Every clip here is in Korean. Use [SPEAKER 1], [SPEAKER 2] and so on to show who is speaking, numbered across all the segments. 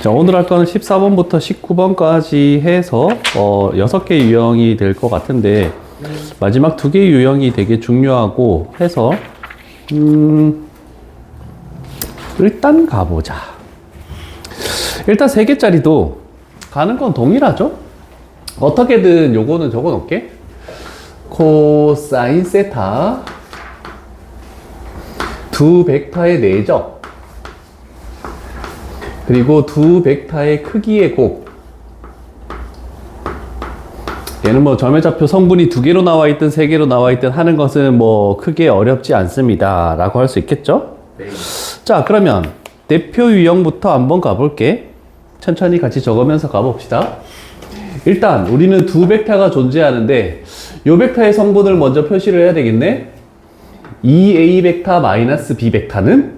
[SPEAKER 1] 자, 오늘 할 거는 14번부터 19번까지 해서 6개 유형이 될 것 같은데 마지막 2개 유형이 되게 중요하고 해서 일단 가보자. 일단 3개짜리도 가는 건 동일하죠? 어떻게든 요거는 적어 놓을게. 코사인 세타 두 벡터의 내적 그리고 두 벡터의 크기의 곱. 얘는 뭐 점의좌표 성분이 2개로 나와 있든 3개로 나와 있든 하는 것은 뭐 크게 어렵지 않습니다 라고 할 수 있겠죠?
[SPEAKER 2] 네.
[SPEAKER 1] 자, 그러면 대표 유형부터 한번 가볼게. 천천히 같이 적으면서 가봅시다. 일단 우리는 두 벡터가 존재하는데 요 벡터의 성분을 먼저 표시를 해야 되겠네. 2a 벡터 마이너스 b 벡터는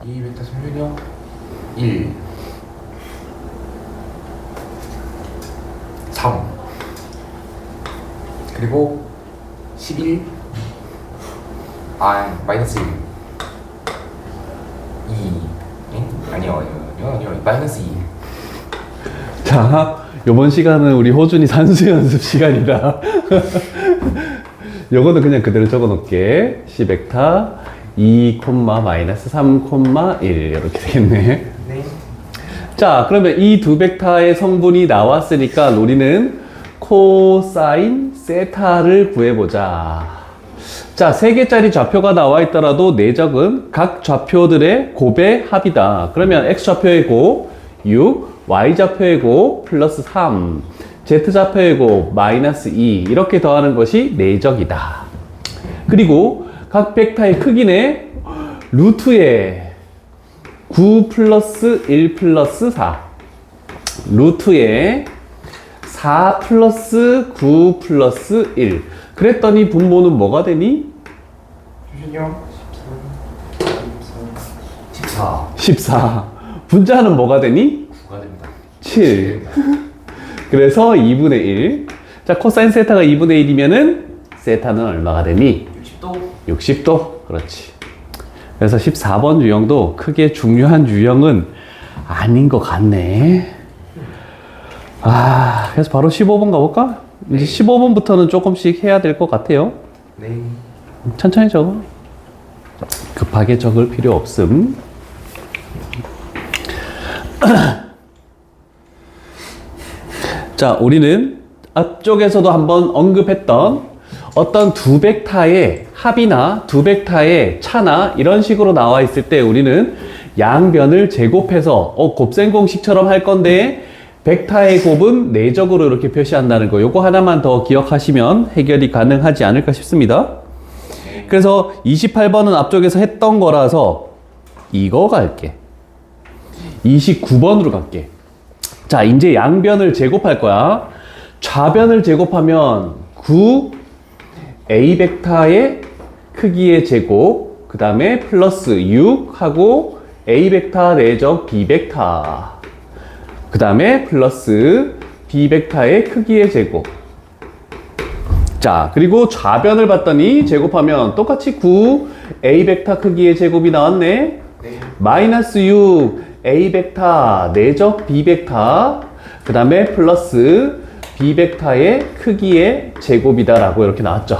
[SPEAKER 2] 2 벡터 성분이요 1 3 그리고 11 마이너스 1 2 아니요 마이너스 2
[SPEAKER 1] 자, 요번 시간은 우리 호준이 산수 연습 시간이라 요거는 그냥 그대로 적어 놓을게. C 벡터 2, 마이너스 3, 1 이렇게 되겠네.
[SPEAKER 2] 네.
[SPEAKER 1] 자, 그러면 이 두 벡터의 성분이 나왔으니까 우리는 코사인 세타를 구해보자. 자, 3개짜리 좌표가 나와 있더라도 내적은 각 좌표들의 곱의 합이다. 그러면 x좌표의 곱 6, y좌표의 곱 플러스 3, z좌표의 곱 마이너스 2 이렇게 더하는 것이 내적이다. 그리고 각 벡터의 크기는 루트의 9 플러스 1 플러스 4 루트의 4 플러스 9 플러스 1 그랬더니 분모는 뭐가 되니?
[SPEAKER 2] 주신요 14
[SPEAKER 1] 14 분자는 뭐가 되니?
[SPEAKER 2] 9가 됩니다.
[SPEAKER 1] 7 그래서 2분의 1 자, 코사인 세타가 2분의 1이면은 세타는 얼마가 되니?
[SPEAKER 2] 60도
[SPEAKER 1] 60도 그렇지. 그래서 14번 유형도 크게 중요한 유형은 아닌 것 같네. 그래서 바로 15번 가볼까? 이제 15번부터는 조금씩 해야 될 것 같아요.
[SPEAKER 2] 네.
[SPEAKER 1] 천천히 적어. 급하게 적을 필요 없음. 자, 우리는 앞쪽에서도 한번 언급했던 어떤 두 벡터의 합이나 두 벡터의 차나 이런 식으로 나와 있을 때 우리는 양변을 제곱해서 곱셈 공식처럼 할 건데 벡터의 곱은 내적으로 이렇게 표시한다는 거, 요거 하나만 더 기억하시면 해결이 가능하지 않을까 싶습니다. 그래서 28번은 앞쪽에서 했던 거라서 이거 갈게. 29번으로 갈게. 자, 이제 양변을 제곱할 거야. 좌변을 제곱하면 9 a 벡터의 크기의 제곱, 그 다음에 플러스 6 하고 a 벡터 내적 b 벡터, 그 다음에 플러스 b 벡터의 크기의 제곱. 자, 그리고 좌변을 봤더니 제곱하면 똑같이 9 a 벡터 크기의 제곱이 나왔네.
[SPEAKER 2] 네.
[SPEAKER 1] 마이너스 6 a 벡터 내적 b 벡터, 그 다음에 플러스 b 벡터의 크기의 제곱이다라고 이렇게 나왔죠.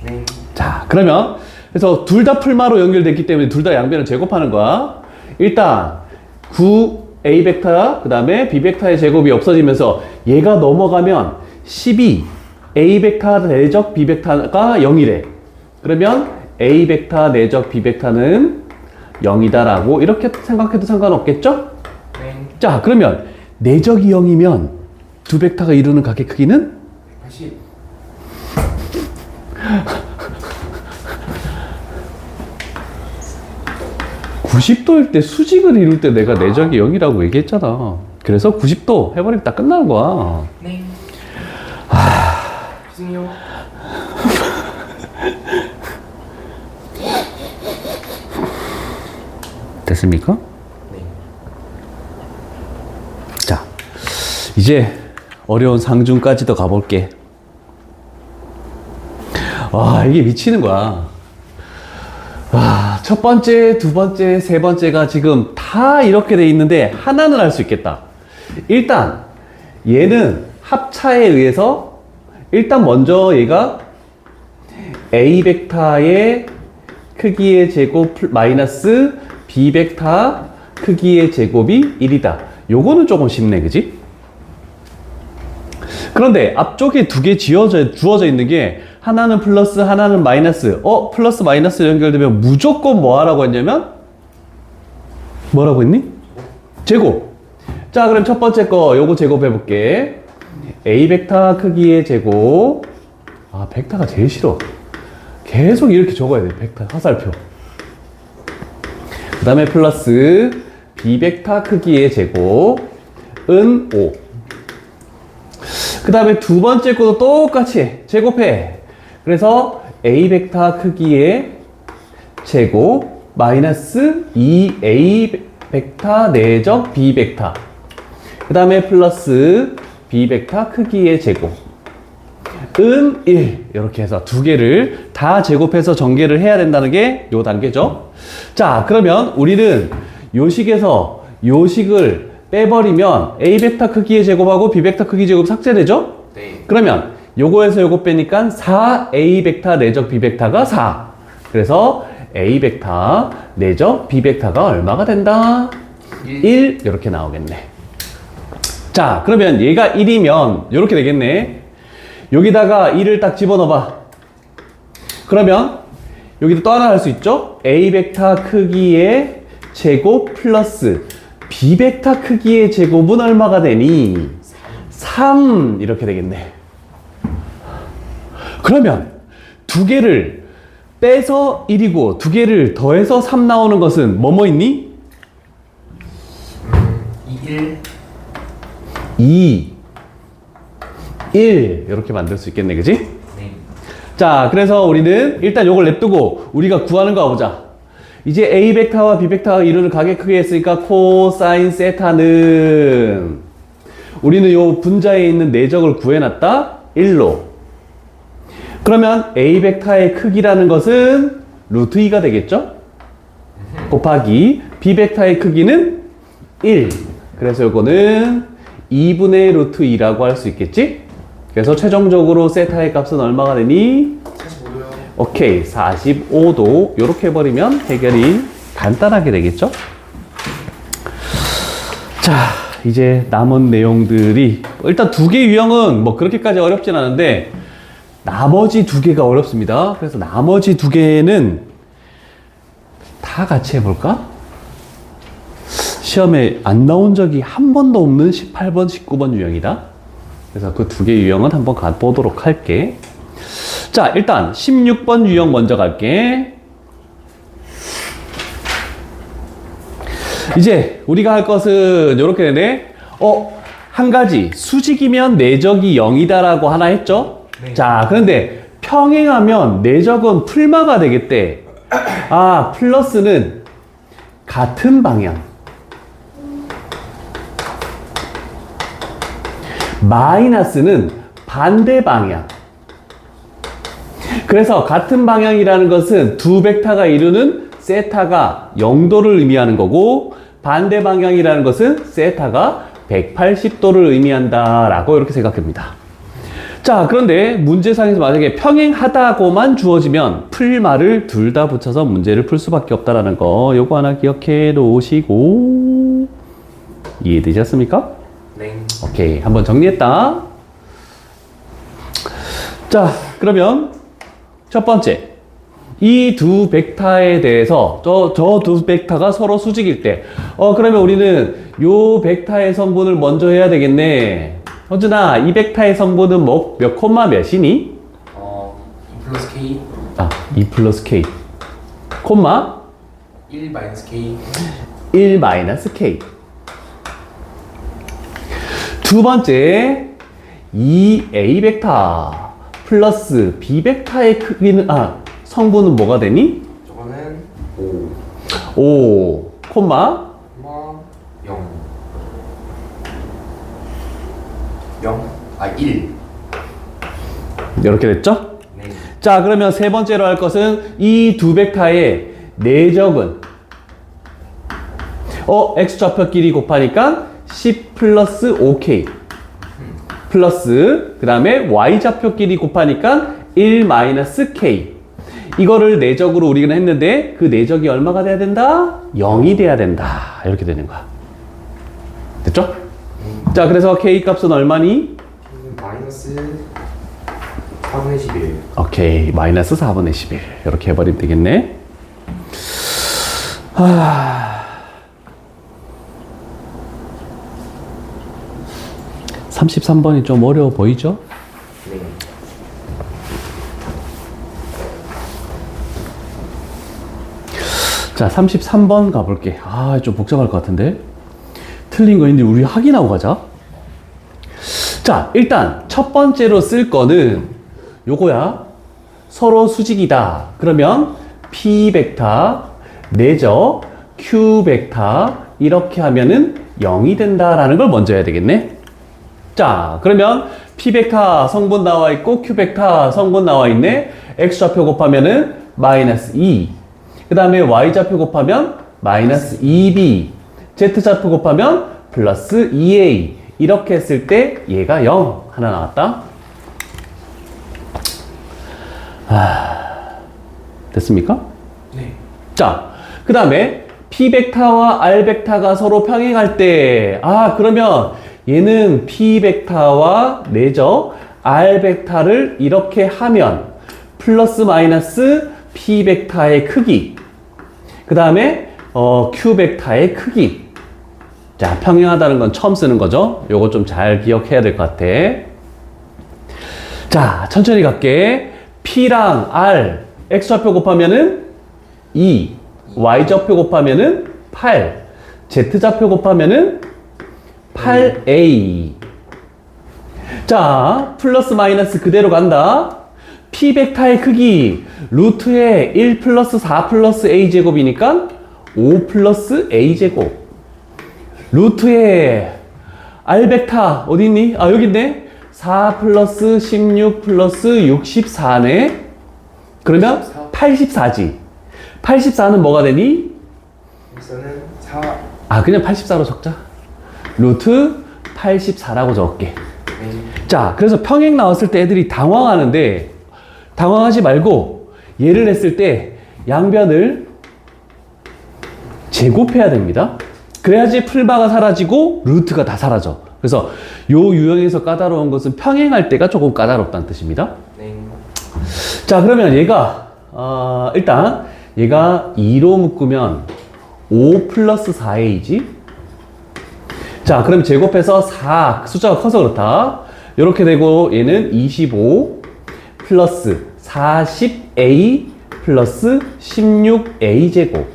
[SPEAKER 2] 네.
[SPEAKER 1] 자, 그러면 그래서 둘 다 풀마로 연결됐기 때문에 둘 다 양변을 제곱하는 거야. 일단 9a 벡터 그 다음에 b 벡터의 제곱이 없어지면서 얘가 넘어가면 12 a 벡터 내적 b 벡터가 0이래. 그러면 a 벡터 내적 b 벡터는 0이다라고 이렇게 생각해도 상관없겠죠?
[SPEAKER 2] 네.
[SPEAKER 1] 자, 그러면 내적이 0이면 두 벡터가 이루는 각의 크기는
[SPEAKER 2] 80
[SPEAKER 1] 90도일 때 수직을 이룰 때 내가 내적이 0이라고 얘기했잖아. 그래서 90도 해버리면 딱 끝나는 거야.
[SPEAKER 2] 네. 죄송해요.
[SPEAKER 1] 됐습니까?
[SPEAKER 2] 네.
[SPEAKER 1] 자, 이제 어려운 상중까지도 가볼게. 와, 이게 미치는 거야. 와, 첫 번째, 두 번째, 세 번째가 지금 다 다 이렇게 돼 있는데 하나는 알 수 있겠다. 일단 얘는 합차에 의해서 일단 먼저 얘가 A 벡터의 크기의 제곱 마이너스 B 벡터 크기의 제곱이 1이다. 요거는 조금 쉽네, 그지? 그런데 앞쪽에 두 개 주어져 있는 게 하나는 플러스 하나는 마이너스. 플러스 마이너스 연결되면 무조건 뭐 하라고 했냐면 뭐라고 했니? 제곱. 자, 그럼 첫 번째 거 요거 제곱해 볼게. A 벡터 크기의 제곱. 아, 벡터가 제일 싫어. 계속 이렇게 적어야 돼. 벡터 화살표. 그 다음에 플러스 B 벡터 크기의 제곱은 5. 그 다음에 두 번째 것도 똑같이 해. 제곱해. 그래서 A 벡터 크기의 제곱 마이너스 2A 벡터 내적 B 벡터. 그 다음에 플러스 B 벡터 크기의 제곱. 은 1. 이렇게 해서 두 개를 다 제곱해서 전개를 해야 된다는 게 요 단계죠. 자, 그러면 우리는 요식에서 요식을 빼버리면 A 벡터 크기의 제곱하고 B 벡터 크기 제곱 삭제되죠?
[SPEAKER 2] 네.
[SPEAKER 1] 그러면 요거에서 요거 빼니까 4A 벡터 내적 B 벡터가 4. 그래서 A 벡터 내적 B 벡터가 얼마가 된다? 1. 이렇게 나오겠네. 자, 그러면 얘가 1이면 이렇게 되겠네. 여기다가 1을 딱 집어넣어봐. 그러면 여기도 또 하나 할 수 있죠? A 벡터 크기의 제곱 플러스 B 벡터 크기의 제곱은 얼마가 되니? 3 이렇게 되겠네. 그러면 두 개를 빼서 1이고 두 개를 더해서 3 나오는 것은 뭐뭐 있니?
[SPEAKER 2] 1.
[SPEAKER 1] 2 1 이렇게 만들 수 있겠네, 그지?
[SPEAKER 2] 네.
[SPEAKER 1] 자, 그래서 우리는 일단 요걸 냅두고 우리가 구하는 거 가보자. 이제 A 벡터와 B 벡터가 이루는 가게 크게 했으니까 코사인 세타는 우리는 요 분자에 있는 내적을 구해놨다. 1로. 그러면 A 벡터의 크기라는 것은 루트 2가 되겠죠? 곱하기 B 벡터의 크기는 1. 그래서 요거는 2분의 루트 2라고 할 수 있겠지? 그래서 최종적으로 세타의 값은 얼마가 되니?
[SPEAKER 2] 45도요.
[SPEAKER 1] 오케이, 45도 이렇게 해버리면 해결이 간단하게 되겠죠? 자, 이제 남은 내용들이 일단 두 개 유형은 뭐 그렇게까지 어렵진 않은데 나머지 두 개가 어렵습니다. 그래서 나머지 두 개는 다 같이 해볼까? 시험에 안 나온 적이 한 번도 없는 18번, 19번 유형이다. 그래서 그 두 개 유형은 한번 가보도록 할게. 자, 일단 16번 유형 먼저 갈게. 이제 우리가 할 것은 이렇게 되네. 한 가지 수직이면 내적이 0이다라고 하나 했죠?
[SPEAKER 2] 네.
[SPEAKER 1] 자, 그런데 평행하면 내적은 풀마가 되겠대. 아, 플러스는 같은 방향. 마이너스는 반대 방향. 그래서 같은 방향이라는 것은 두 벡터가 이루는 세타가 0도를 의미하는 거고 반대 방향이라는 것은 세타가 180도를 의미한다 라고 이렇게 생각합니다. 자, 그런데 문제상에서 만약에 평행하다고만 주어지면 풀말을 둘 다 붙여서 문제를 풀 수밖에 없다라는 거 요거 하나 기억해 놓으시고 이해되셨습니까?
[SPEAKER 2] 네.
[SPEAKER 1] 오케이, 한번 정리했다. 자, 그러면 첫 번째 이 두 벡터에 대해서 저 두 벡터가 서로 수직일 때 그러면 우리는 요 벡터의 성분을 먼저 해야 되겠네. 허준아, 이 벡터의 성분은 몇 콤마 몇이니?
[SPEAKER 2] 2 플러스 K.
[SPEAKER 1] 2 플러스 K 콤마
[SPEAKER 2] 1 마이너스 K.
[SPEAKER 1] 1 마이너스 K. 두 번째, 이 A 벡터 플러스 B 벡터의 크기는, 성분은 뭐가 되니?
[SPEAKER 2] 저거는 5,
[SPEAKER 1] 5, 콤마
[SPEAKER 2] 0. 1.
[SPEAKER 1] 이렇게 됐죠?
[SPEAKER 2] 네.
[SPEAKER 1] 자, 그러면 세 번째로 할 것은 이 두 벡터의 내적은 X좌표끼리 곱하니까 10 플러스 5K. 플러스, 그 다음에 Y좌표끼리 곱하니까 1 마이너스 K. 이거를 내적으로 우리가 했는데 그 내적이 얼마가 돼야 된다? 0이 돼야 된다. 이렇게 되는 거야. 됐죠? 자, 그래서 K 값은 얼마니?
[SPEAKER 2] 마이너스 4분의 11.
[SPEAKER 1] 오케이, 마이너스 4분의 11. 이렇게 해버리면 되겠네. 33번이 좀 어려워 보이죠?
[SPEAKER 2] 네.
[SPEAKER 1] 자, 33번 가볼게. 좀 복잡할 것 같은데. 틀린 거 있는데 우리 확인하고 가자. 자, 일단 첫 번째로 쓸 거는 요거야. 서로 수직이다. 그러면 P 벡터 내적 Q 벡터 이렇게 하면은 0이 된다라는 걸 먼저 해야 되겠네. 자, 그러면 P 벡터 성분 나와 있고 Q 벡터 성분 나와 있네. X좌표 곱하면은 마이너스 2. 그 다음에 Y좌표 곱하면 마이너스 2B. Z좌표 곱하면 플러스 2A. 이렇게 했을 때 얘가 0 하나 나왔다. 됐습니까?
[SPEAKER 2] 네.
[SPEAKER 1] 자, 그 다음에 P 벡터와 R 벡터가 서로 평행할 때, 그러면 얘는 P 벡터와 내적 R 벡터를 이렇게 하면 플러스 마이너스 P 벡터의 크기, 그 다음에 Q 벡터의 크기. 자, 평행하다는 건 처음 쓰는 거죠. 요거 좀 잘 기억해야 될 것 같아. 자, 천천히 갈게. P랑 R, X좌표 곱하면은 2, Y좌표 곱하면은 8, Z좌표 곱하면은 8A. 자, 플러스 마이너스 그대로 간다. P 벡터의 크기, 루트에 1 플러스 4 플러스 A 제곱이니까 5 플러스 A 제곱. 루트에 R 벡터 어디 있니? 여기 있네. 4 플러스 16 플러스 64네. 그러면 84지. 84는 뭐가 되니?
[SPEAKER 2] X는 4.
[SPEAKER 1] 그냥 84로 적자. 루트 84라고 적을게.
[SPEAKER 2] 네.
[SPEAKER 1] 자, 그래서 평행 나왔을 때 애들이 당황하는데 당황하지 말고 얘를 했을 때 양변을 제곱해야 됩니다. 그래야지 풀바가 사라지고 루트가 다 사라져. 그래서 요 유형에서 까다로운 것은 평행할 때가 조금 까다롭다는 뜻입니다.
[SPEAKER 2] 네.
[SPEAKER 1] 자, 그러면 얘가 일단 얘가 2로 묶으면 5 플러스 4a지. 자, 그럼 제곱해서 4 숫자가 커서 그렇다. 이렇게 되고 얘는 25 플러스 40a 플러스 16a 제곱.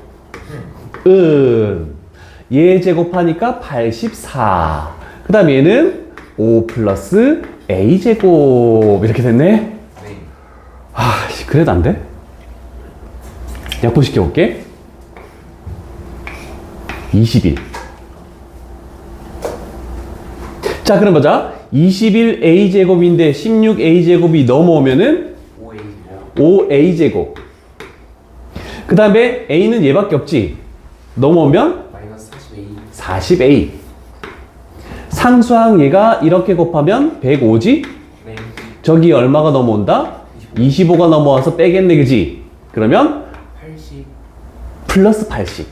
[SPEAKER 1] 얘 제곱하니까 84. 그 다음 얘는 5 플러스 a 제곱. 이렇게 됐네.
[SPEAKER 2] 네.
[SPEAKER 1] 그래도 안 돼? 약분시켜 볼게. 21. 자, 그럼 보자. 21a 제곱인데 16a 제곱이 넘어오면은 5a 제곱. 그 다음에 a는 얘밖에 없지. 넘어오면
[SPEAKER 2] 마이너스 40A.
[SPEAKER 1] 40a. 상수항 얘가 이렇게 곱하면 105지?
[SPEAKER 2] 네.
[SPEAKER 1] 저기 얼마가 넘어온다? 25가 넘어와서 빼겠네, 그지? 그러면
[SPEAKER 2] 80.
[SPEAKER 1] 플러스 80.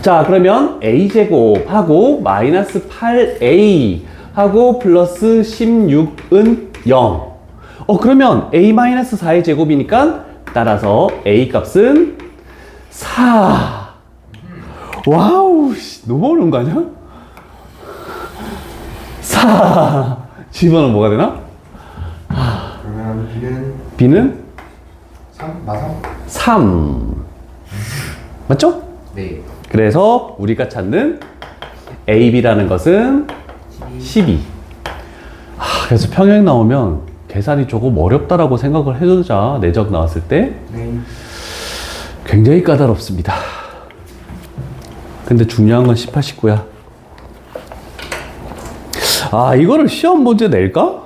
[SPEAKER 1] 자, 그러면 a제곱하고 마이너스 8a 하고 플러스 16은 0. 그러면 a 마이너스 4의 제곱이니까 따라서 a 값은 4. 와우, 너무 어려운 거 아니야? 4. 집어넣으면 뭐가 되나?
[SPEAKER 2] 그러면 B는
[SPEAKER 1] b는
[SPEAKER 2] 3? 맞아?
[SPEAKER 1] 3. 맞죠?
[SPEAKER 2] 네.
[SPEAKER 1] 그래서 우리가 찾는 AB라는 것은 12. 그래서 평행 나오면 계산이 조금 어렵다라고 생각을 해두자. 내적 나왔을 때
[SPEAKER 2] 네.
[SPEAKER 1] 굉장히 까다롭습니다. 근데 중요한 건 18, 19야. 이거를 시험 문제 낼까?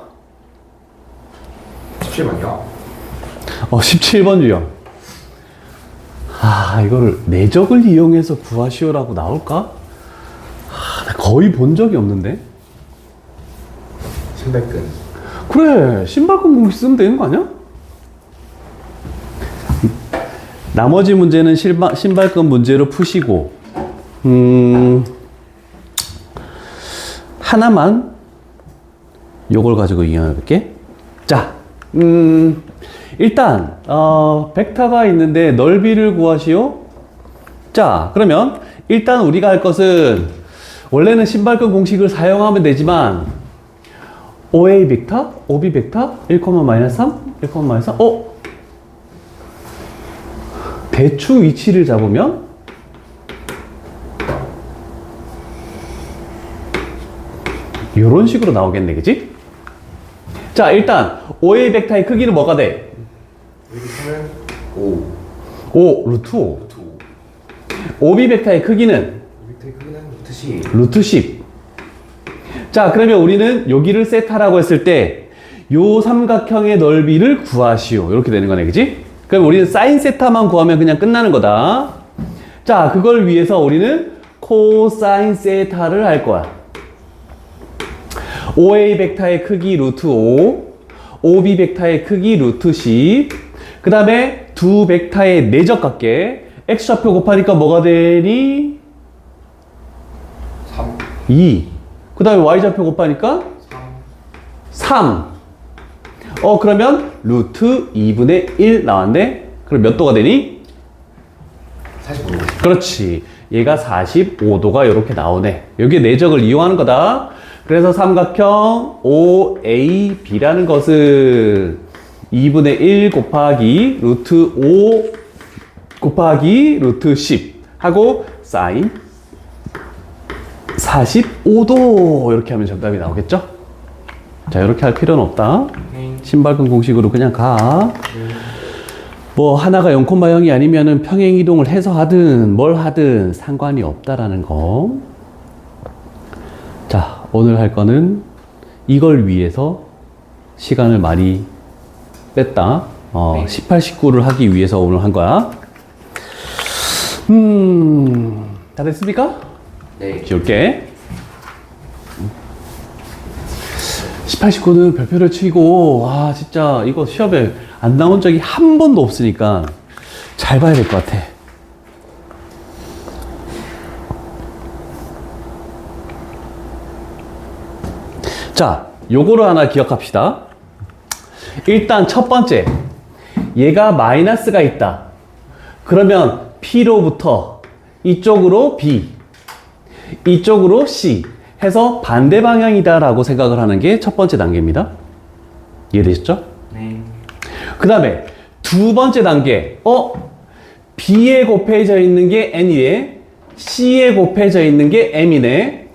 [SPEAKER 2] 17번이요?
[SPEAKER 1] 17번 유형. 이거를 내적을 이용해서 구하시오라고 나올까? 나 거의 본 적이 없는데.
[SPEAKER 2] 신발끈.
[SPEAKER 1] 그래, 신발끈 공식 쓰면 되는 거 아니야? 나머지 문제는 신발끈 문제로 푸시고, 하나만 요걸 가지고 이용해 볼게. 자, 일단 벡터가 있는데 넓이를 구하시오. 자, 그러면 일단 우리가 할 것은 원래는 신발끈 공식을 사용하면 되지만 OA 벡터, OB 벡터 1,-3, 1,-3, 대추 위치를 잡으면 이런 식으로 나오겠네, 그치? 자, 일단 OA 벡터의 크기는 뭐가 돼?
[SPEAKER 2] 여기서는 5.
[SPEAKER 1] 5, 루트 5. OB 벡터의 크기는
[SPEAKER 2] 밑에 크기는 루트 10.
[SPEAKER 1] 루트 10. 자, 그러면 우리는 여기를 세타라고 했을 때 요 삼각형의 넓이를 구하시오. 이렇게 되는 거네, 그치? 그럼 우리는 사인 세타만 구하면 그냥 끝나는 거다. 자, 그걸 위해서 우리는 코사인 세타를 할 거야. OA 벡터의 크기 루트 5, OB 벡터의 크기 루트 10, 그 다음에 두 벡터의 내적각계, x좌표 곱하니까 뭐가 되니?
[SPEAKER 2] 3.
[SPEAKER 1] 2. 그 다음에 y좌표 곱하니까 3. 그러면 루트 2분의 1 나왔네? 그럼 몇 도가 되니?
[SPEAKER 2] 45.
[SPEAKER 1] 그렇지. 얘가 45도가 이렇게 나오네. 여기 내적을 이용하는 거다. 그래서 삼각형 OAB라는 것은 2분의 1 곱하기 루트 5 곱하기 루트 10 하고 사인 45도 이렇게 하면 정답이 나오겠죠? 자, 이렇게 할 필요는 없다. 신발끈 공식으로 그냥 가. 뭐 하나가 0,0이 아니면은 평행 이동을 해서 하든 뭘 하든 상관이 없다라는 거. 자, 오늘 할 거는 이걸 위해서 시간을 많이 뺐다. 18, 19를 하기 위해서 오늘 한 거야. 다 됐습니까?
[SPEAKER 2] 네.
[SPEAKER 1] 지울게. 18, 19는 별표를 치고, 진짜 이거 시험에 안 나온 적이 한 번도 없으니까 잘 봐야 될 것 같아. 자, 요거를 하나 기억합시다. 일단 첫 번째, 얘가 마이너스가 있다. 그러면 P로부터 이쪽으로 B, 이쪽으로 C 해서 반대 방향이다 라고 생각을 하는 게 첫 번째 단계입니다. 이해되셨죠?
[SPEAKER 2] 네.
[SPEAKER 1] 그 다음에 두 번째 단계, B에 곱해져 있는 게 N이에 C에 곱해져 있는 게 M이네.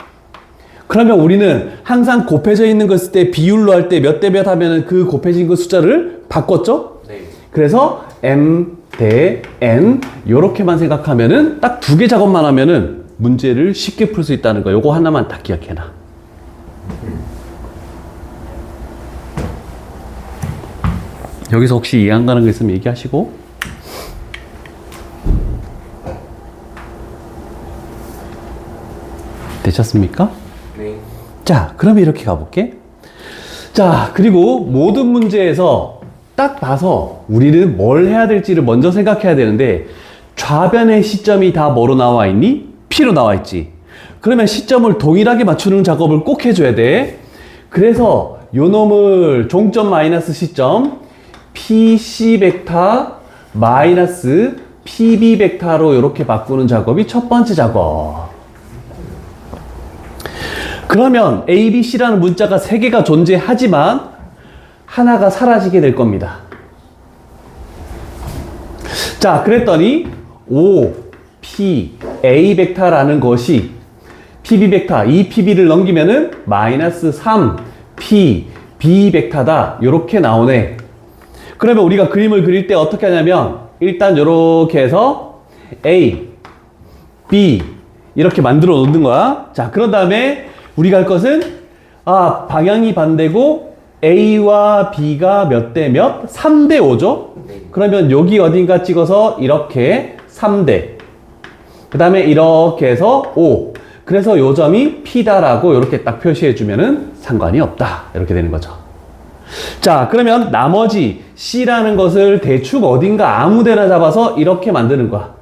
[SPEAKER 1] 그러면 우리는 항상 곱해져 있는 거 쓸 때 비율로 할 때 몇 대 몇 하면은 그 곱해진 그 숫자를 바꿨죠?
[SPEAKER 2] 네.
[SPEAKER 1] 그래서 M 대 N 요렇게만 생각하면은 딱 두 개 작업만 하면은 문제를 쉽게 풀 수 있다는 거. 요거 하나만 딱 기억해놔. 여기서 혹시 이해 안 가는 거 있으면 얘기하시고. 되셨습니까?
[SPEAKER 2] 네.
[SPEAKER 1] 자, 그러면 이렇게 가볼게. 자, 그리고 모든 문제에서 딱 봐서 우리는 뭘 해야 될지를 먼저 생각해야 되는데, 좌변의 시점이 다 뭐로 나와 있니? P로 나와 있지. 그러면 시점을 동일하게 맞추는 작업을 꼭 해줘야 돼. 그래서 요 놈을 종점 마이너스 시점 PC 벡터 마이너스 PB 벡터로 이렇게 바꾸는 작업이 첫 번째 작업. 그러면 ABC라는 문자가 3개가 존재하지만 하나가 사라지게 될 겁니다. 자, 그랬더니 O, P, A 벡터라는 것이 PB 벡터, 이 PB를 넘기면은 마이너스 3, P, B 벡터다. 요렇게 나오네. 그러면 우리가 그림을 그릴 때 어떻게 하냐면 일단 요렇게 해서 A, B 이렇게 만들어 놓는 거야. 자, 그런 다음에 우리가 할 것은 방향이 반대고 A와 B가 몇 대 몇? 3대 5죠?
[SPEAKER 2] 네.
[SPEAKER 1] 그러면 여기 어딘가 찍어서 이렇게 3대. 그 다음에 이렇게 해서 5. 그래서 요 점이 P다라고 이렇게 딱 표시해주면은 상관이 없다. 이렇게 되는 거죠. 자, 그러면 나머지 C라는 것을 대충 어딘가 아무데나 잡아서 이렇게 만드는 거야.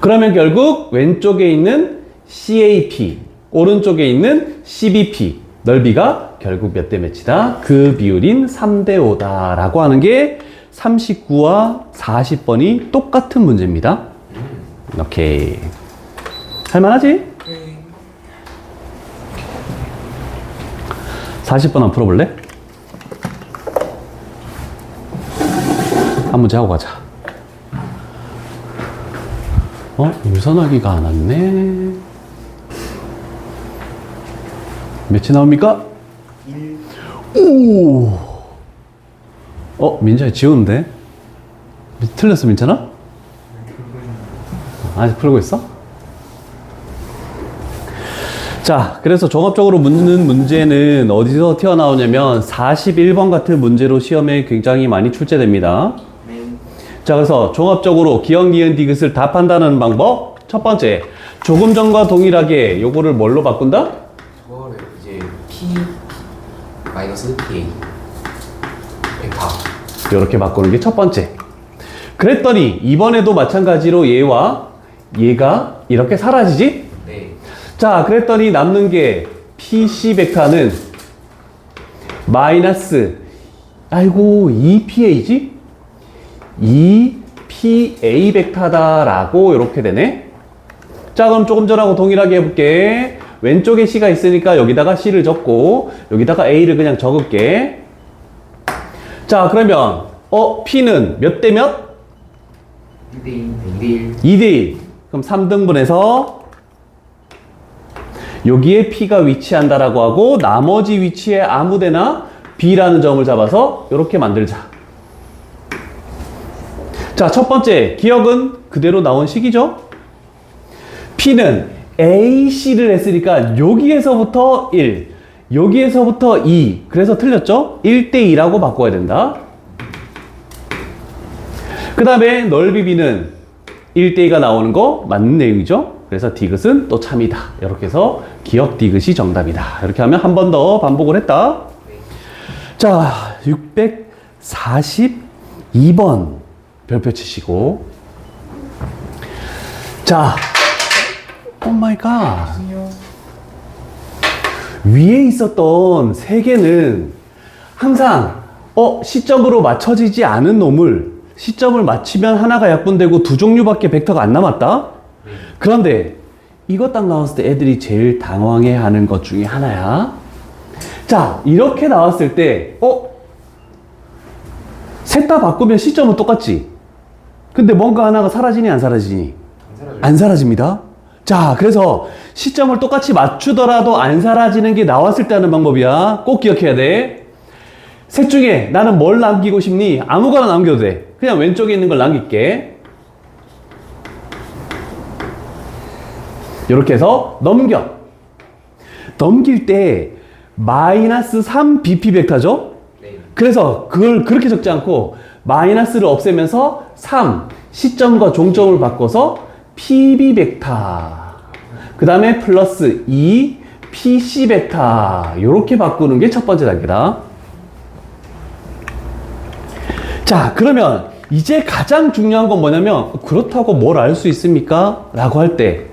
[SPEAKER 1] 그러면 결국 왼쪽에 있는 CAP, 오른쪽에 있는 CBP, 넓이가 결국 몇 대 몇이다? 그 비율인 3대 5다 라고 하는 게 39와 40번이 똑같은 문제입니다. 오케이. 할만하지? 40번 한번 풀어볼래? 한 문제 하고 가자. 유선하기가 안 왔네. 몇이 나옵니까? 1. 오! 민찬이 지우는데? 틀렸어, 민찬아? 아직 풀고 있어? 자, 그래서 종합적으로 묻는 문제는 어디서 튀어나오냐면 41번 같은 문제로 시험에 굉장히 많이 출제됩니다. 자, 그래서 종합적으로 기억, 니은, 디귿을 답한다는 방법. 첫 번째, 조금 전과 동일하게 요거를 뭘로 바꾼다?
[SPEAKER 2] 저거를 이제 P 마이너스 PA 벡터.
[SPEAKER 1] 이렇게 바꾸는 게 첫 번째. 그랬더니 이번에도 마찬가지로 얘와 얘가 이렇게 사라지지?
[SPEAKER 2] 네.
[SPEAKER 1] 자, 그랬더니 남는 게 PC 벡터는 마이너스, 아이고, 2PA지? 2PA 벡터다라고 이렇게 되네. 자, 그럼 조금 전하고 동일하게 해볼게. 왼쪽에 C가 있으니까 여기다가 C를 적고 여기다가 A를 그냥 적을게. 자, 그러면 P는 몇 대 몇?
[SPEAKER 2] 2대1.
[SPEAKER 1] 2대1. 그럼 3등분해서 여기에 P가 위치한다라고 하고 나머지 위치에 아무데나 B라는 점을 잡아서 이렇게 만들자. 자, 첫 번째 기억은 그대로 나온 식이죠. P는 AC를 했으니까 여기에서부터 1, 여기에서부터 2. 그래서 틀렸죠? 1대2라고 바꿔야 된다. 그 다음에 넓이 B는 1대2가 나오는 거 맞는 내용이죠? 그래서 디귿은 또 참이다. 이렇게 해서 기억 디귿이 정답이다. 이렇게 하면 한 번 더 반복을 했다. 자, 642번 별표 치시고. 자, 오 마이 갓. 위에 있었던 세 개는 항상 시점으로 맞춰지지 않은 놈을 시점을 맞추면 하나가 약분되고 두 종류밖에 벡터가 안 남았다. 그런데 이거 딱 나왔을 때 애들이 제일 당황해하는 것 중에 하나야. 자, 이렇게 나왔을 때 셋 다 바꾸면 시점은 똑같지. 근데 뭔가 하나가 사라지니 안 사라지니? 안 사라집니다. 자, 그래서 시점을 똑같이 맞추더라도 안 사라지는 게 나왔을 때 하는 방법이야. 꼭 기억해야 돼. 셋 중에 나는 뭘 남기고 싶니? 아무거나 남겨도 돼. 그냥 왼쪽에 있는 걸 남길게. 이렇게 해서 넘겨. 넘길 때 마이너스 3BP 벡터죠?
[SPEAKER 2] 네.
[SPEAKER 1] 그래서 그걸 그렇게 적지 않고 마이너스를 없애면서 3, 시점과 종점을 바꿔서 PB 벡터. 그 다음에 플러스 2, PC 벡터. 이렇게 바꾸는 게 첫 번째 단계다. 자, 그러면 이제 가장 중요한 건 뭐냐면 그렇다고 뭘 알 수 있습니까? 라고 할 때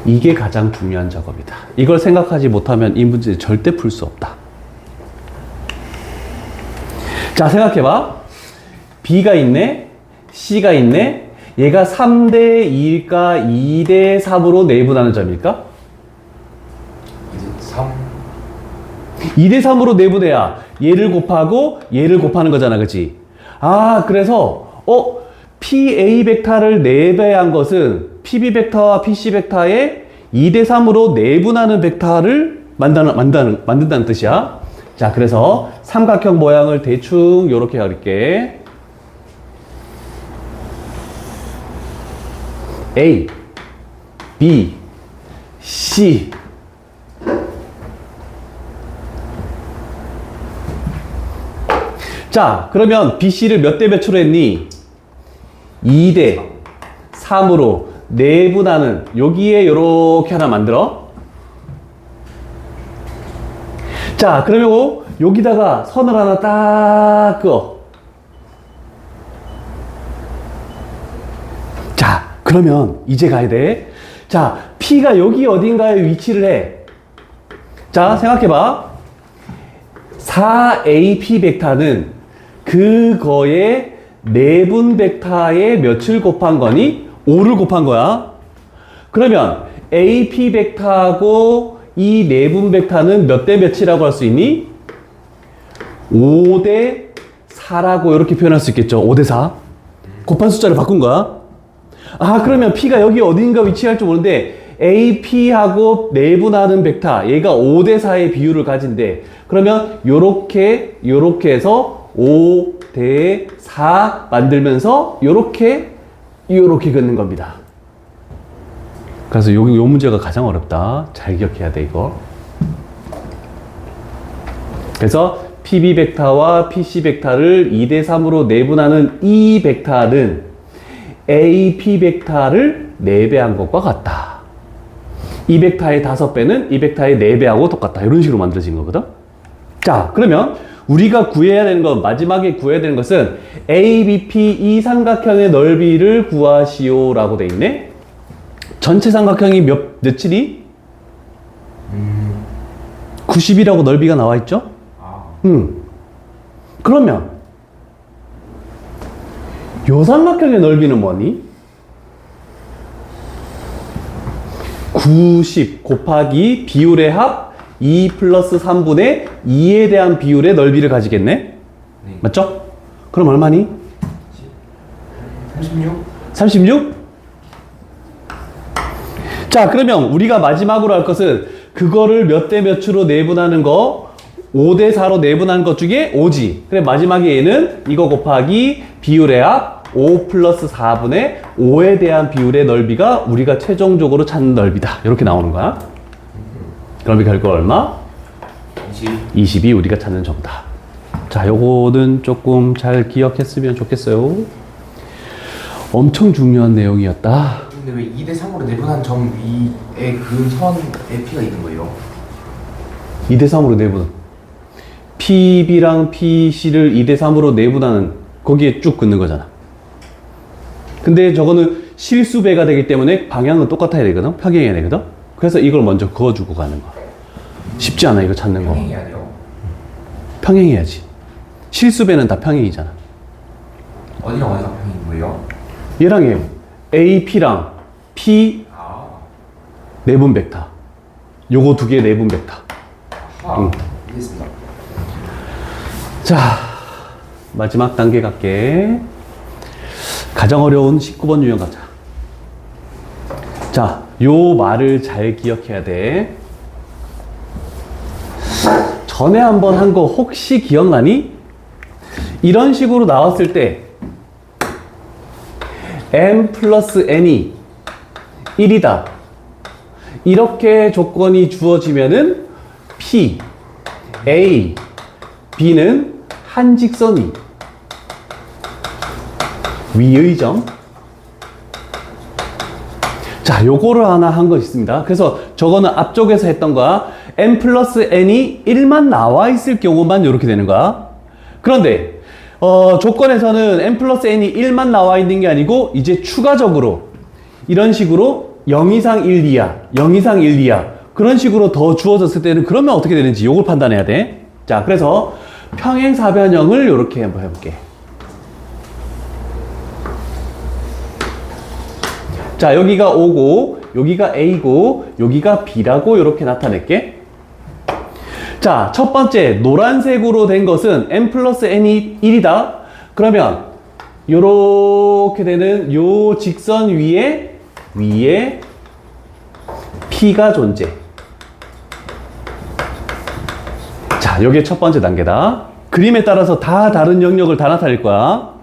[SPEAKER 1] 이게 가장 중요한 작업이다. 이걸 생각하지 못하면 이 문제 절대 풀 수 없다. 자, 생각해봐. B가 있네, C가 있네. 얘가 3대 2일까 2대 3으로 내분하는 점일까?
[SPEAKER 2] 이제 3.
[SPEAKER 1] 2대 3으로 내분해야 얘를 곱하고 얘를 곱하는 거잖아, 그치? 아, 그래서 PA 벡터를 내배한 것은 PB 벡터와 PC 벡터의 2대 3으로 내분하는 벡터를 만든다는 뜻이야. 자, 그래서 삼각형 모양을 대충 요렇게 그릴게. A, B, C. 자, 그러면 BC를 몇 대 몇으로 했니? 2대 3으로 내분하는, 여기에 이렇게 하나 만들어. 자, 그러면 여기다가 선을 하나 딱 그어. 자, 그러면 이제 가야 돼. 자, P가 여기 어딘가에 위치를 해. 자, 생각해봐. 4AP 벡터는 그거의 내분 벡터의 몇을 곱한 거니? 5를 곱한 거야. 그러면 AP 벡터하고 이 내분 벡터는 몇 대 몇이라고 할 수 있니? 5대 4라고 이렇게 표현할 수 있겠죠. 5대 4. 곱한 숫자를 바꾼 거야. 아, 그러면 P가 여기 어딘가 위치할 줄 모르는데 AP하고 내분하는 벡터, 얘가 5대 4의 비율을 가진대. 그러면 요렇게 해서 5대 4 만들면서 요렇게 긋는 겁니다. 그래서 요 문제가 가장 어렵다. 잘 기억해야 돼, 이거. 그래서 PB 벡터와 PC 벡터를 2대 3으로 내분하는 이 벡터는 AP 벡터를 4배한 것과 같다. 이 벡터의 5배는 이 벡터의 4배하고 똑같다. 이런 식으로 만들어진 거거든. 자, 그러면 우리가 구해야 되는 건, 마지막에 구해야 되는 것은 ABP 이 삼각형의 넓이를 구하시오 라고 돼 있네. 전체 삼각형이 몇이니? 90이라고 넓이가 나와 있죠? 그러면 요 삼각형의 넓이는 뭐니? 90 곱하기 비율의 합 2 플러스 3분의 2에 대한 비율의 넓이를 가지겠네?
[SPEAKER 2] 네.
[SPEAKER 1] 맞죠? 그럼 얼마니?
[SPEAKER 2] 36?
[SPEAKER 1] 36? 자, 그러면 우리가 마지막으로 할 것은 그거를 몇 대 몇으로 내분하는 거, 5대 4로 내분하는 것 중에 5지. 그래, 마지막에 얘는 이거 곱하기 비율의 합 5 플러스 4분의 5에 대한 비율의 넓이가 우리가 최종적으로 찾는 넓이다. 이렇게 나오는 거야. 그럼 이 결과 얼마?
[SPEAKER 2] 20.
[SPEAKER 1] 20이 우리가 찾는 정답. 자, 요거는 조금 잘 기억했으면 좋겠어요. 엄청 중요한 내용이었다.
[SPEAKER 2] 근데 왜 2대 3으로 내분한 점 위에 그 선에 P가 있는 거예요?
[SPEAKER 1] 2대 3으로 내분. PB랑 PC를 2대 3으로 내분하는, 거기에 쭉 긋는 거잖아. 근데 저거는 실수배가 되기 때문에 방향은 똑같아야 되거든? 평행해야 되거든? 그래서 이걸 먼저 그어주고 가는 거야. 쉽지 않아, 이거 찾는 거.
[SPEAKER 2] 평행이 아니요?
[SPEAKER 1] 평행해야지. 실수배는 다 평행이잖아.
[SPEAKER 2] 어디랑 어디가 평행인 거예요?
[SPEAKER 1] 얘랑 얘, AP랑 P
[SPEAKER 2] 아.
[SPEAKER 1] 내분 벡터. 요거 두 개의 내분 벡터.
[SPEAKER 2] 아하. 이해했습니다.
[SPEAKER 1] 자, 마지막 단계 갈게. 가장 어려운 19번 유형 가자. 자, 요 말을 잘 기억해야 돼. 전에 한번 한 거 혹시 기억나니? 이런 식으로 나왔을 때 m 플러스 n이 1이다. 이렇게 조건이 주어지면은 P, A, B는 한 직선이 위의 점. 자, 요거를 하나 한 거 있습니다. 그래서 저거는 앞쪽에서 했던 거야. m 플러스 n이 1만 나와 있을 경우만 이렇게 되는 거야. 그런데 조건에서는 m 플러스 n이 1만 나와 있는 게 아니고 이제 추가적으로 이런 식으로 0 이상 1 이하, 0 이상 1 이하 그런 식으로 더 주어졌을 때는 그러면 어떻게 되는지 요걸 판단해야 돼. 자, 그래서 평행사변형을 이렇게 한번 해볼게. 자, 여기가 O고 여기가 A고 여기가 B라고 이렇게 나타낼게. 자, 첫 번째 노란색으로 된 것은 m 플러스 n이 1이다. 그러면 요렇게 되는 요 직선 위에 P가 존재. 자, 요게 첫 번째 단계다. 그림에 따라서 다 다른 영역을 다 나타낼 거야.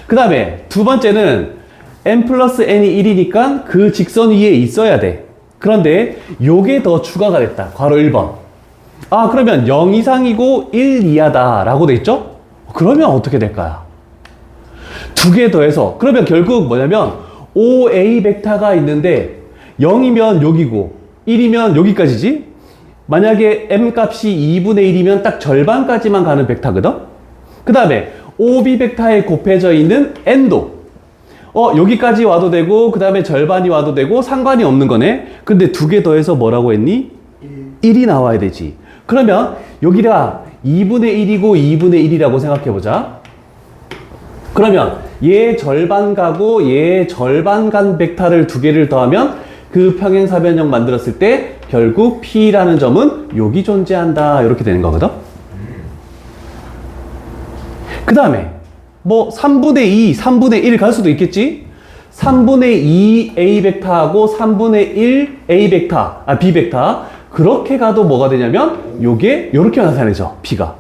[SPEAKER 1] 그 다음에 두 번째는 m 플러스 n이 1이니까 그 직선 위에 있어야 돼. 그런데 요게 더 추가가 됐다. 괄호 1번. 아, 그러면 0 이상이고 1 이하다 라고 돼 있죠? 그러면 어떻게 될까요? 두 개 더해서 그러면 결국 뭐냐면 OA 벡터가 있는데 0이면 여기고 1이면 여기까지지. 만약에 m 값이 2분의 1이면 딱 절반까지만 가는 벡터거든. 그 다음에 OB 벡터에 곱해져 있는 n도 여기까지 와도 되고 그 다음에 절반이 와도 되고 상관이 없는 거네. 근데 두 개 더해서 뭐라고 했니? 1이 나와야 되지. 그러면 여기가 2분의 1이고 2분의 1이라고 생각해보자. 그러면 얘 절반 가고 얘 절반 간 벡터를 두 개를 더하면 그 평행사변형 만들었을 때 결국 P라는 점은 여기 존재한다. 이렇게 되는 거거든. 그 다음에 뭐 3분의 2, 3분의 1 갈 수도 있겠지? 3분의 2 A 벡터하고 3분의 1 A 벡터, B 벡터 그렇게 가도 뭐가 되냐면 요게 요렇게 나타내죠. P가.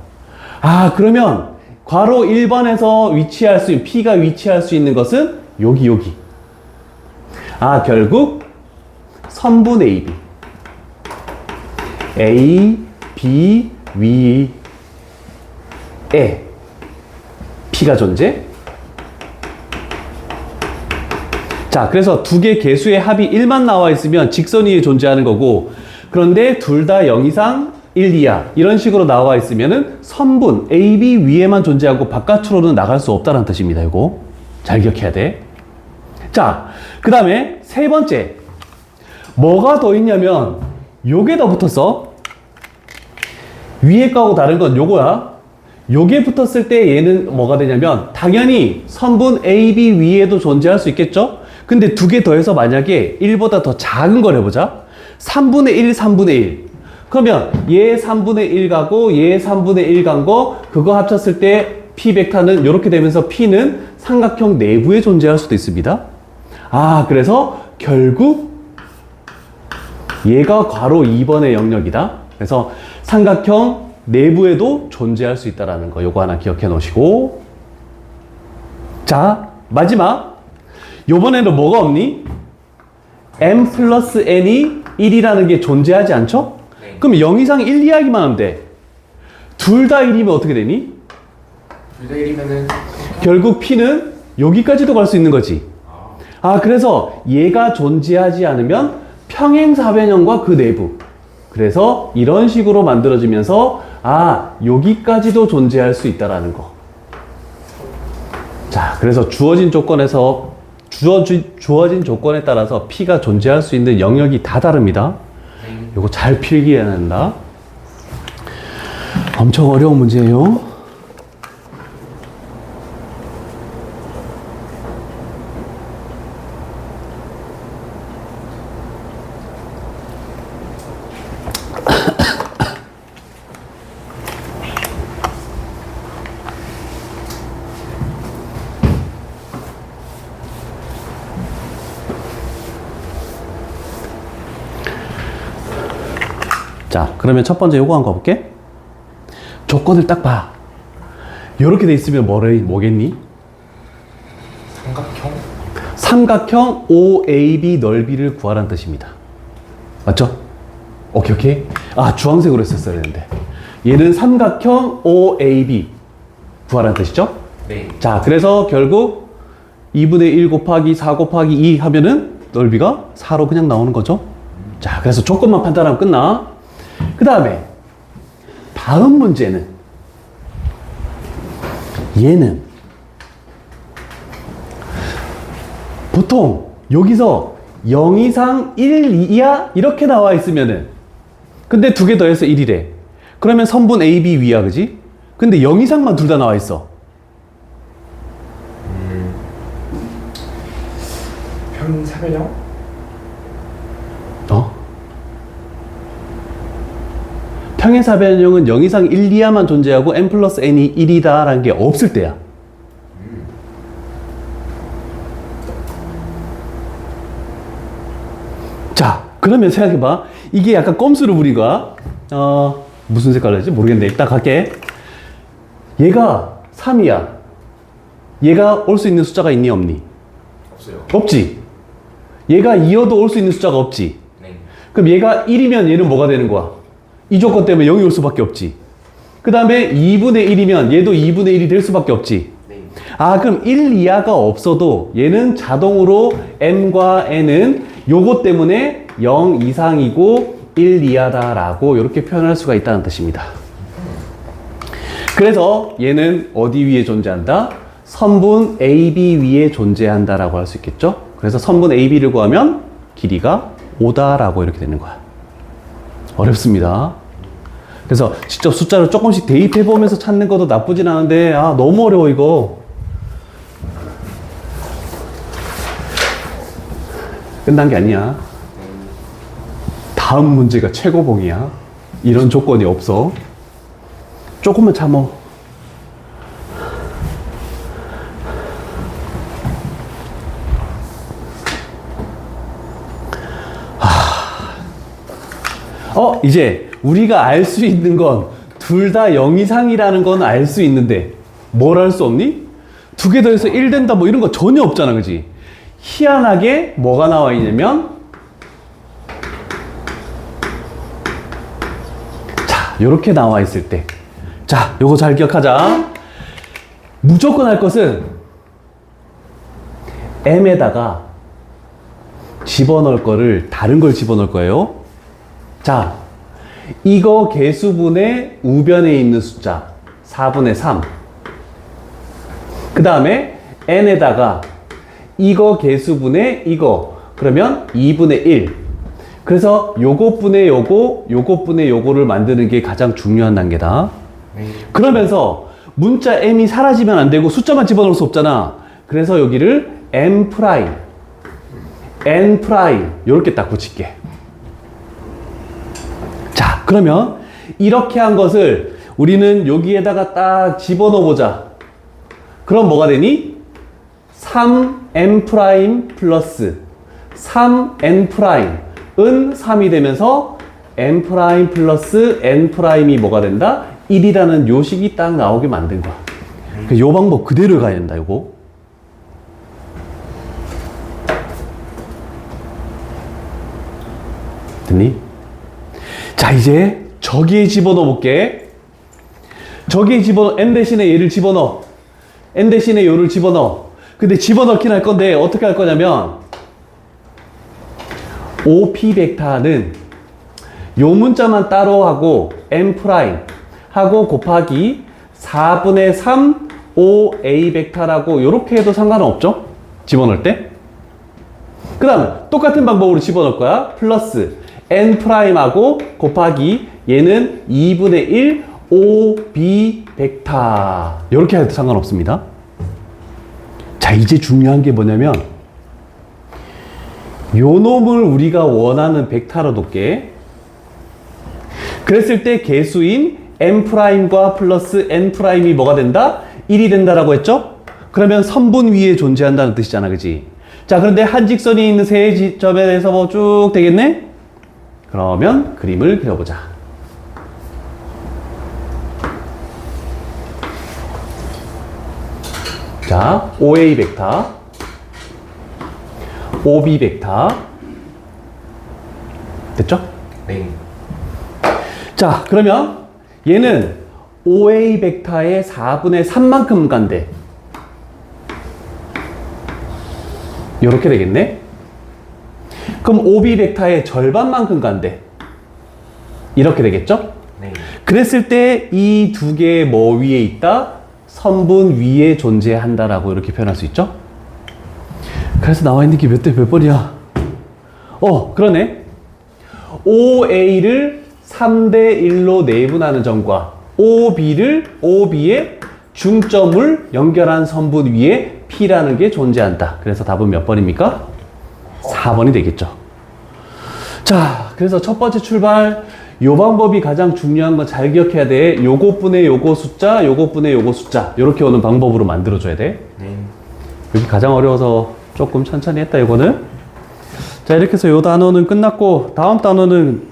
[SPEAKER 1] 그러면 괄호 1번에서 위치할 수 있는 P가 위치할 수 있는 것은 여기. 결국 선분 AB A, B 위에 P가 존재. 자, 그래서 두 개 개수의 합이 1만 나와 있으면 직선 위에 존재하는 거고, 그런데 둘 다 0 이상 1 이하 이런 식으로 나와 있으면은 선분 AB 위에만 존재하고 바깥으로는 나갈 수 없다는 뜻입니다. 이거 잘 기억해야 돼. 자, 그 다음에 세 번째 뭐가 더 있냐면 요게 더 붙었어. 위에 거하고 다른 건 요거야. 요게 붙었을 때 얘는 뭐가 되냐면 당연히 선분 AB 위에도 존재할 수 있겠죠? 근데 두 개 더해서 만약에 1보다 더 작은 걸 해보자. 3분의 1, 3분의 1. 그러면 얘 3분의 1 가고 얘 3분의 1 간 거 그거 합쳤을 때 P 벡터는 이렇게 되면서 P는 삼각형 내부에 존재할 수도 있습니다. 그래서 결국 얘가 괄호 2번의 영역이다. 그래서 삼각형 내부에도 존재할 수 있다는 거 요거 하나 기억해 놓으시고, 자 마지막 요번에는 뭐가 없니? m 플러스 n이 1이라는 게 존재하지 않죠?
[SPEAKER 2] 네.
[SPEAKER 1] 그럼 0 이상 1 이하기만 하면 돼. 둘 다 1이면 어떻게 되니?
[SPEAKER 2] 둘 다 1이면은
[SPEAKER 1] 결국 P는 여기까지도 갈 수 있는 거지. 그래서 얘가 존재하지 않으면 평행사변형과 그 내부. 그래서 이런 식으로 만들어지면서 여기까지도 존재할 수 있다라는 거. 자, 그래서 주어진 조건에 따라서 P가 존재할 수 있는 영역이 다 다릅니다. 요거 잘 필기해야 된다. 엄청 어려운 문제예요. 자, 그러면 첫 번째 요거 한거 볼게. 조건을 딱 봐. 요렇게 돼 있으면 뭐겠니? 삼각형 OAB 넓이를 구하라는 뜻입니다. 맞죠? 오케이. 주황색으로 했었어야 되는데. 얘는 삼각형 OAB 구하라는 뜻이죠?
[SPEAKER 2] 네.
[SPEAKER 1] 자, 그래서 결국 2분의 1 곱하기 4 곱하기 2 하면은 넓이가 4로 그냥 나오는 거죠. 자, 그래서 조건만 판단하면 끝나. 그 다음에 다음 문제는 얘는 보통 여기서 0 이상 1 이하 이렇게 나와 있으면은, 근데 두 개 더해서 1이래. 그러면 선분 AB 위야, 그지? 근데 0 이상만 둘 다 나와 있어.
[SPEAKER 2] 평행사변형?
[SPEAKER 1] 평행사변형은 0 이상 1 이하만 존재하고 n 플러스 n이 1이다 라는 게 없을 때야. 자, 그러면 생각해봐. 이게 약간 꼼수를 부리가 무슨 색깔로 했지? 모르겠네. 일단 갈게. 얘가 3이야. 얘가 올 수 있는 숫자가 있니 없니?
[SPEAKER 2] 없어요.
[SPEAKER 1] 없지. 얘가 2여도 올 수 있는 숫자가 없지.
[SPEAKER 2] 네.
[SPEAKER 1] 그럼 얘가 1이면 얘는 뭐가 되는 거야? 이 조건 때문에 0이 올 수밖에 없지. 그 다음에 2분의 1이면 얘도 2분의 1이 될 수밖에 없지.
[SPEAKER 2] 네.
[SPEAKER 1] 아, 그럼 1 이하가 없어도 얘는 자동으로 m과 n은 요것 때문에 0 이상이고 1 이하다라고 이렇게 표현할 수가 있다는 뜻입니다. 그래서 얘는 어디 위에 존재한다? 선분 AB 위에 존재한다라고 할 수 있겠죠? 그래서 선분 AB를 구하면 길이가 5다라고 이렇게 되는 거야. 어렵습니다. 그래서 직접 숫자를 조금씩 대입해 보면서 찾는 것도 나쁘진 않은데 아 너무 어려워 이거. 끝난 게 아니야. 다음 문제가 최고봉이야. 이런 조건이 없어. 조금만 참어. 이제 우리가 알 수 있는 건 둘 다 0 이상이라는 건 알 수 있는데 뭘 알 수 없니? 두 개 더해서 1 된다 뭐 이런 거 전혀 없잖아, 그지? 희한하게 뭐가 나와 있냐면 자, 요렇게 나와 있을 때 자, 요거 잘 기억하자. 무조건 할 것은 m에다가 집어넣을 거를 다른 걸 집어넣을 거예요. 자, 이거 개수분의 우변에 있는 숫자 4분의 3. 그 다음에 n에다가 이거 개수분의 이거 그러면 2분의 1. 그래서 요것분의 요거, 요것분의 요거를 만드는 게 가장 중요한 단계다.
[SPEAKER 2] 네.
[SPEAKER 1] 그러면서 문자 m이 사라지면 안 되고 숫자만 집어넣을 수 없잖아. 그래서 여기를 m 프라임, n 프라임 요렇게 딱 붙일게. 자, 그러면 이렇게 한 것을 우리는 여기에다가 딱 집어넣어 보자. 그럼 뭐가 되니? 3m 프라임 플러스 3n 프라임은 3이 되면서 n 프라임 플러스 n 프라임이 뭐가 된다? 1이라는 요식이 딱 나오게 만든 거야. 요 방법 그대로 가야 된다, 요거. 됐니? 자, 이제 저기에 집어넣어 볼게. 저기에 집어넣어, n 대신에 얘를 집어넣어. n 대신에 요를 집어넣어. 근데 집어넣긴 할 건데 어떻게 할 거냐면 OP 벡터는 요 문자만 따로 하고 m 프라임 하고 곱하기 4분의 3 OA 벡터라고 요렇게 해도 상관은 없죠? 집어넣을 때. 그 다음 똑같은 방법으로 집어넣을 거야. 플러스 n 프라임하고 곱하기 얘는 2분의 1 OB 벡터 요렇게 해도 상관없습니다. 자, 이제 중요한 게 뭐냐면 요 놈을 우리가 원하는 벡터로 둘게. 그랬을 때 개수인 m''과 플러스 n''이 뭐가 된다? 1이 된다라고 했죠? 그러면 선분 위에 존재한다는 뜻이잖아, 그지? 자, 그런데 한 직선이 있는 세 지점에 대해서 뭐 쭉 되겠네? 그러면 그림을 그려보자. 자, OA 벡터, OB 벡터. 됐죠?
[SPEAKER 2] 네.
[SPEAKER 1] 자, 그러면 얘는 OA 벡터의 4분의 3만큼 간대. 요렇게 되겠네? 그럼 OB 벡터의 절반만큼 간대. 이렇게 되겠죠?
[SPEAKER 2] 네.
[SPEAKER 1] 그랬을 때 이 두 개의 뭐 위에 있다? 선분 위에 존재한다라고 이렇게 표현할 수 있죠? 그래서 나와 있는 게 몇 대 몇 번이야? 그러네. OA를 3대 1로 내분하는 점과 OB의 중점을 연결한 선분 위에 P라는 게 존재한다. 그래서 답은 몇 번입니까? 4번이 되겠죠. 자, 그래서 첫 번째 출발, 요 방법이 가장 중요한 건 잘 기억해야 돼. 요것분의 요거 숫자, 요것분의 요거 숫자, 요렇게 오는 방법으로 만들어줘야 돼.
[SPEAKER 2] 네.
[SPEAKER 1] 여기 가장 어려워서 조금 천천히 했다, 요거는. 자, 이렇게 해서 요 단어는 끝났고, 다음 단어는,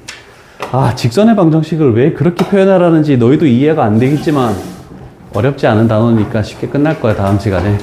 [SPEAKER 1] 직선의 방정식을 왜 그렇게 표현하라는지 너희도 이해가 안 되겠지만, 어렵지 않은 단어니까 쉽게 끝날 거야, 다음 시간에.